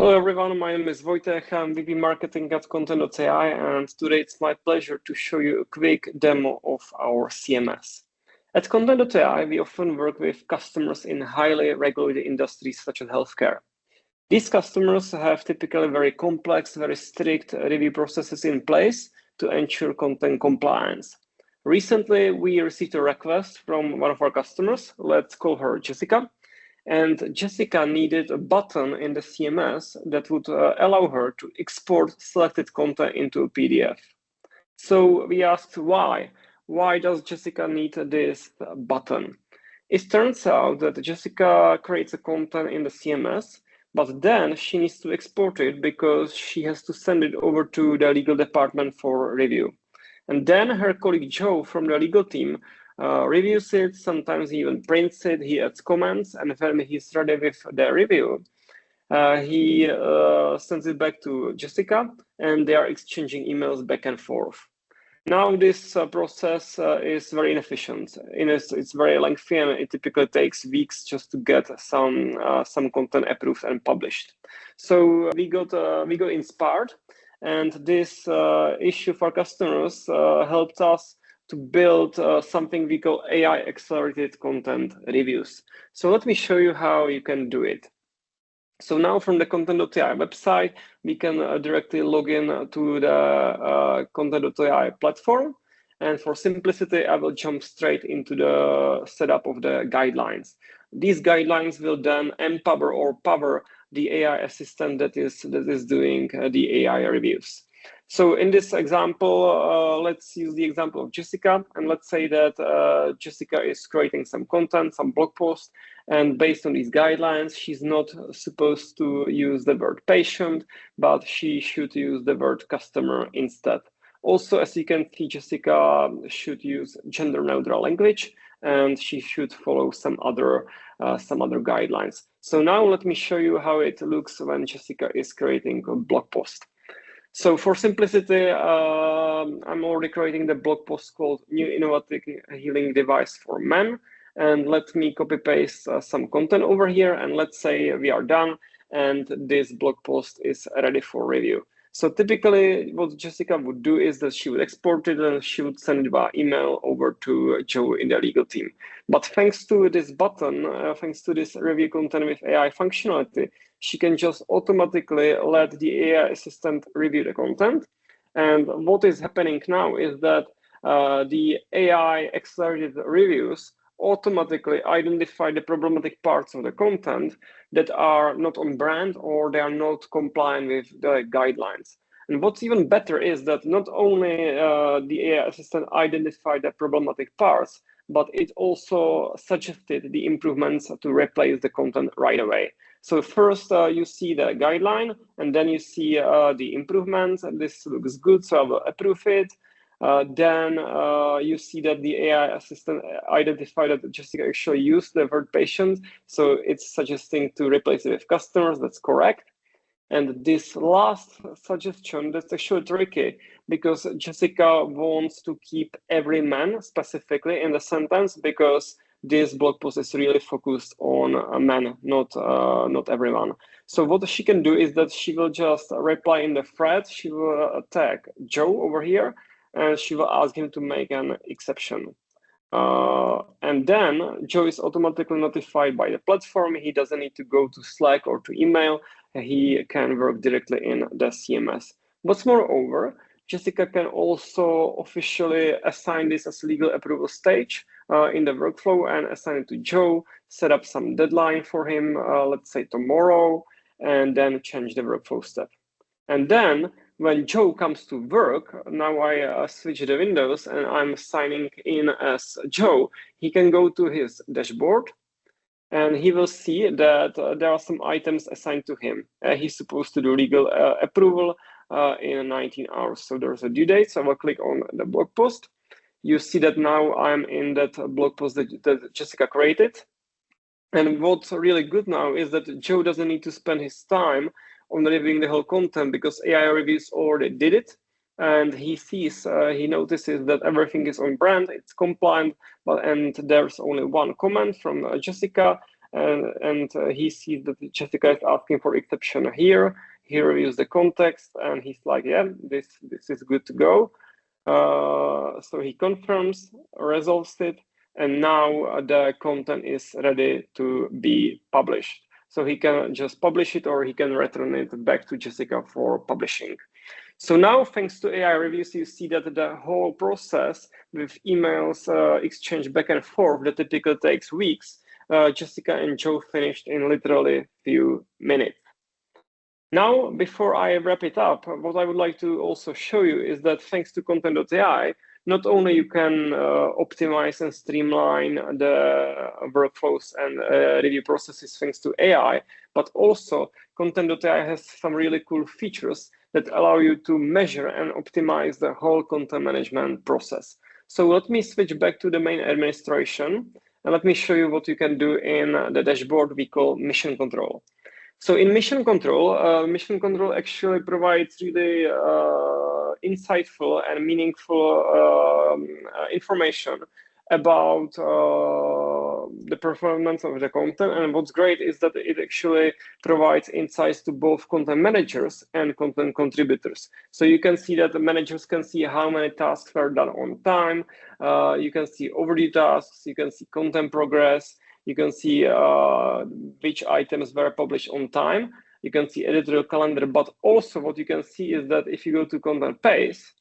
Hello everyone, my name is Vojtech, I'm VP Marketing at Kontent.ai, and today it's my pleasure to show you a quick demo of our CMS. At Kontent.ai, we often work with customers in highly regulated industries such as healthcare. These customers have typically very complex, very strict review processes in place to ensure content compliance. Recently, we received a request from one of our customers, let's call her Jessica. And Jessica needed a button in the CMS that would allow her to export selected content into a PDF. So we asked why. Why does Jessica need this button? It turns out that Jessica creates a content in the CMS, but then she needs to export it because she has to send it over to the legal department for review. And then her colleague Joe from the legal team reviews it, sometimes he even prints it, he adds comments, and when he's ready with the review, he sends it back to Jessica, and they are exchanging emails back and forth. Now this process is very inefficient. It's very lengthy, and it typically takes weeks just to get some content approved and published. So we got inspired, and this issue for customers helped us to build something we call AI accelerated content reviews. So let me show you how you can do it. So now from the Kontent.ai website, we can directly log in to the Kontent.ai platform. And for simplicity, I will jump straight into the setup of the guidelines. These guidelines will then empower or power the AI assistant that is doing the AI reviews. So in this example, let's use the example of Jessica, and let's say that Jessica is creating some content, some blog post, and based on these guidelines, she's not supposed to use the word patient, but she should use the word customer instead. Also, as you can see, Jessica should use gender-neutral language, and she should follow some other guidelines. So now let me show you how it looks when Jessica is creating a blog post. So for simplicity, I'm already creating the blog post called New Innovative Healing Device for Men. And let me copy paste some content over here. And let's say we are done and this blog post is ready for review. So typically what Jessica would do is that she would export it and she would send it by email over to Joe in the legal team. But thanks to this button, thanks to this review content with AI functionality, she can just automatically let the AI assistant review the content. And what is happening now is that the AI accelerated reviews automatically identify the problematic parts of the content that are not on brand or they are not compliant with the guidelines. And what's even better is that not only the AI assistant identified the problematic parts, but it also suggested the improvements to replace the content right away. So first you see the guideline, and then you see the improvements, and this looks good, so I will approve it. Then you see that the AI assistant identified that Jessica actually used the word patient, so it's suggesting to replace it with customers. That's correct. And this last suggestion, that's actually tricky because Jessica wants to keep every man specifically in the sentence because this blog post is really focused on a man, not everyone. So what she can do is that she will just reply in the thread. She will tag Joe over here, and she will ask him to make an exception. And then Joe is automatically notified by the platform. He doesn't need to go to Slack or to email. He can work directly in the CMS. What's moreover, Jessica can also officially assign this as legal approval stage in the workflow and assign it to Joe, set up some deadline for him, let's say tomorrow, and then change the workflow step. And then when Joe comes to work, now I switch the windows and I'm signing in as Joe, he can go to his dashboard and he will see that there are some items assigned to him. He's supposed to do legal approval in 19 hours. So there's a due date, so I will click on the blog post. You see that now I'm in that blog post that Jessica created. And what's really good now is that Joe doesn't need to spend his time on reviewing the whole content because AI reviews already did it. And he notices that everything is on brand, it's compliant, and there's only one comment from Jessica, and he sees that Jessica is asking for exception here. He reviews the context and he's like, yeah, this is good to go. So he confirms, resolves it, and now the content is ready to be published. So he can just publish it or he can return it back to Jessica for publishing. So now, thanks to AI reviews, you see that the whole process with emails exchange back and forth that typically takes weeks, Jessica and Joe finished in literally few minutes. Now, before I wrap it up, what I would like to also show you is that thanks to Kontent.ai, not only you can optimize and streamline the workflows and review processes thanks to AI, but also Kontent.ai has some really cool features that allow you to measure and optimize the whole content management process. So let me switch back to the main administration and let me show you what you can do in the dashboard we call Mission Control. So in Mission Control actually provides really insightful and meaningful information about the performance of the content. And what's great is that it actually provides insights to both content managers and content contributors. So you can see that the managers can see how many tasks were done on time. You can see overdue tasks. You can see content progress. You can see which items were published on time. You can see editorial calendar, but also what you can see is that if you go to content pace,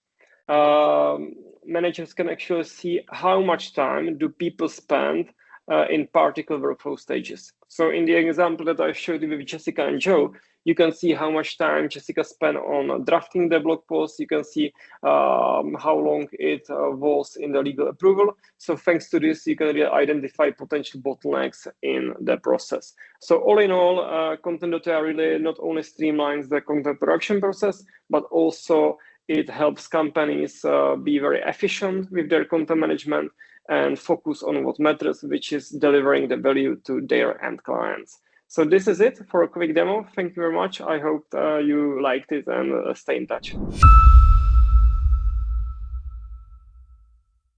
managers can actually see how much time do people spend in particular workflow stages. So in the example that I showed you with Jessica and Joe, you can see how much time Jessica spent on drafting the blog post. You can see how long it was in the legal approval. So thanks to this, you can really identify potential bottlenecks in the process. So all in all, Kontent.ai really not only streamlines the content production process, but also it helps companies be very efficient with their content management and focus on what matters, which is delivering the value to their end clients. So this is it for a quick demo. Thank you very much. I hope you liked it and stay in touch.